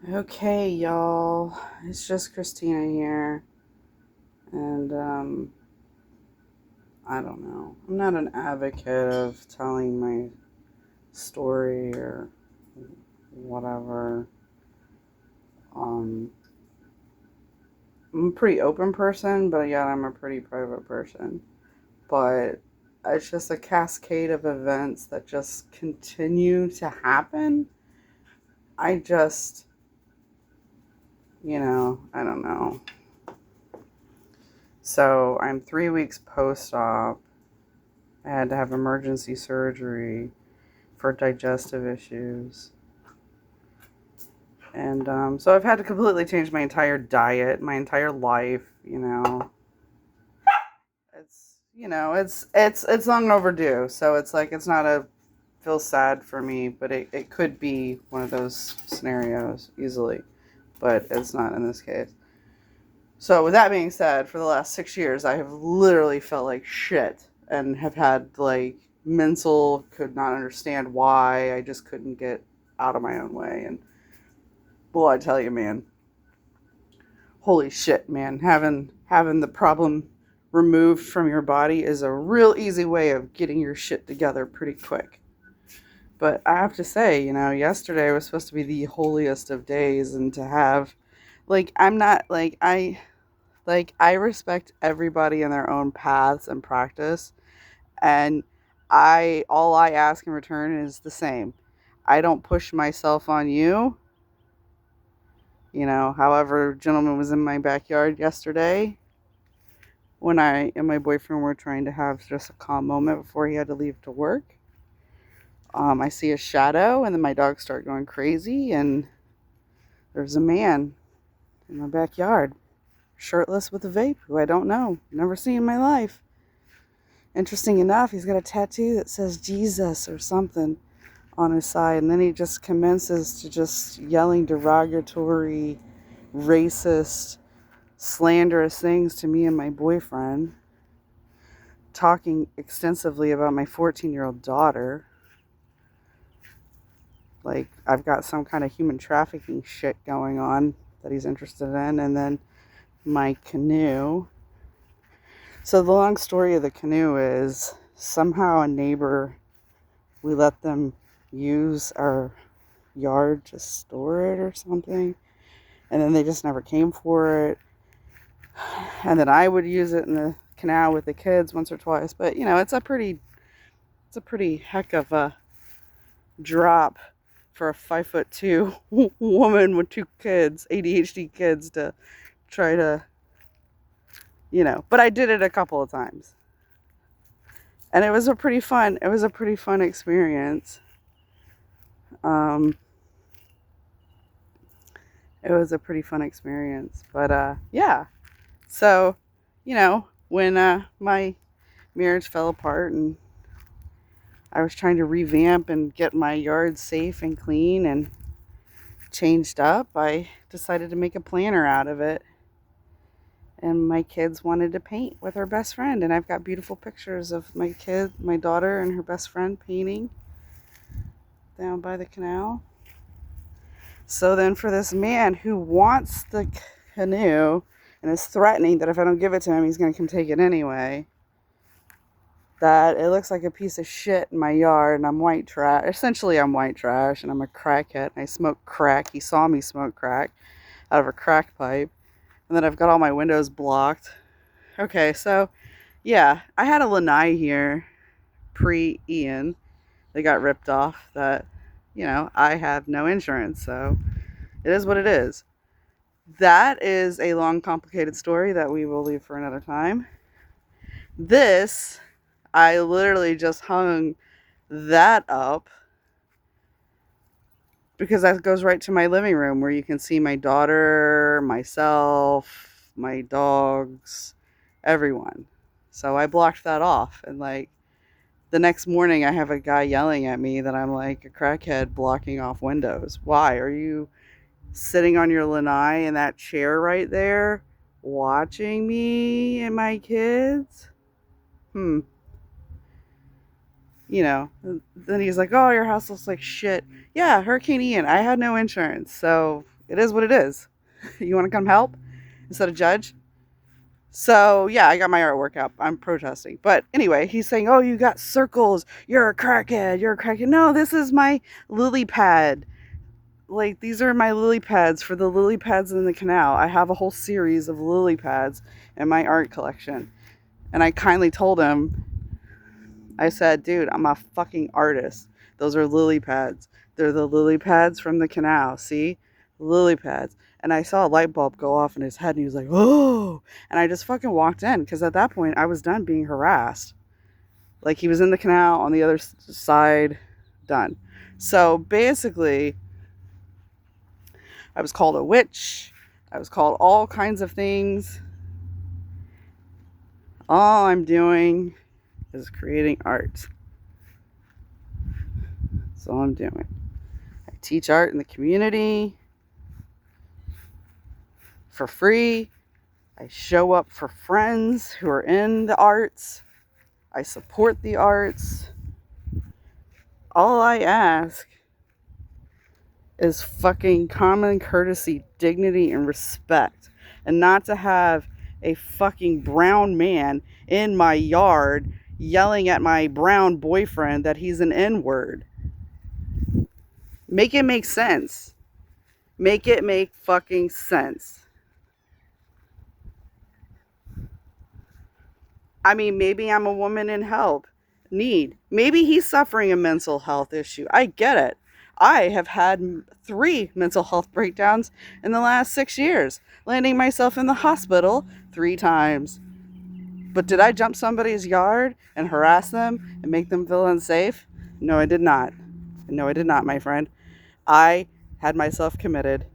Okay, y'all. It's just Christina here. And, I don't know. I'm not an advocate of telling my story or whatever. Um, I'm a pretty open person, but yet I'm a pretty private person. But it's just a cascade of events that just continue to happen. I just, I don't know. So I'm 3 weeks post op. I had to have emergency surgery for digestive issues. And so I've had to completely change my entire diet, my entire life, It's long overdue. So it's like it's not a feels sad for me, but it could be one of those scenarios easily. But it's not in this case. So with that being said, for the last 6 years I have literally felt like shit and have had like mental could not understand why. I just couldn't get out of my own way. And well, I tell you, man, holy shit, man, having the problem removed from your body is a real easy way of getting your shit together pretty quick. But I have to say, yesterday was supposed to be the holiest of days, and to have I'm not I respect everybody in their own paths and practice, and I all I ask in return is the same. I don't push myself on you. However, a gentleman was in my backyard yesterday when I and my boyfriend were trying to have just a calm moment before he had to leave to work. I see a shadow, and then my dogs start going crazy, and there's a man in my backyard, shirtless with a vape, who I don't know, never seen in my life. Interesting enough, he's got a tattoo that says Jesus or something on his side, and then he just commences to just yelling derogatory, racist, slanderous things to me and my boyfriend, talking extensively about my 14-year-old daughter. Like, I've got some kind of human trafficking shit going on that he's interested in, and then my canoe. So the long story of the canoe is somehow a neighbor, we let them use our yard to store it or something, and then they just never came for it. And then I would use it in the canal with the kids once or twice, but it's a pretty heck of a drop for a 5'2" woman with two kids, ADHD kids, to try to, but I did it a couple of times. And it was a pretty fun experience. Um, it was a pretty fun experience, but yeah. So, when my marriage fell apart and I was trying to revamp and get my yard safe and clean and changed up, I decided to make a planner out of it. And my kids wanted to paint with her best friend, and I've got beautiful pictures of my daughter and her best friend painting down by the canal. So then for this man who wants the canoe and is threatening that if I don't give it to him, he's going to come take it anyway, that it looks like a piece of shit in my yard, and I'm white trash. Essentially, I'm white trash, and I'm a crackhead, and I smoke crack. He saw me smoke crack out of a crack pipe, and then I've got all my windows blocked. Okay, so yeah, I had a lanai here pre-Ian. They got ripped off. That, I have no insurance, so it is what it is. That is a long, complicated story that we will leave for another time. This, I literally just hung that up because that goes right to my living room where you can see my daughter, myself, my dogs, everyone. So I blocked that off. And like the next morning, I have a guy yelling at me that I'm like a crackhead blocking off windows. Why? Are you sitting on your lanai in that chair right there watching me and my kids? Hmm. Then he's like, oh, your house looks like shit. Yeah, Hurricane Ian. I had no insurance, so It is what it is. You want to come help instead of judge? So, yeah, I got my artwork up. I'm protesting. But anyway, he's saying, oh, you got circles. You're a crackhead. You're a crackhead. No, this is my lily pad. Like, these are my lily pads for the lily pads in the canal. I have a whole series of lily pads in my art collection. And I kindly told him, I said, dude, I'm a fucking artist. Those are lily pads. They're the lily pads from the canal. See? Lily pads. And I saw a light bulb go off in his head, and he was like, oh. And I just fucking walked in, because at that point, I was done being harassed. Like, he was in the canal on the other side, done. So basically, I was called a witch. I was called all kinds of things. All I'm doing is creating art. That's all I'm doing. I teach art in the community for free. I show up for friends who are in the arts. I support the arts. All I ask is fucking common courtesy, dignity, and respect. And not to have a fucking brown man in my yard yelling at my brown boyfriend that he's an N-word. Make it make sense. Make it make fucking sense. I mean, maybe I'm a woman in need. Maybe he's suffering a mental health issue. I get it. I have had 3 mental health breakdowns in the last 6 years, landing myself in the hospital 3 times. But did I jump somebody's yard and harass them and make them feel unsafe? No, I did not. No, I did not, my friend. I had myself committed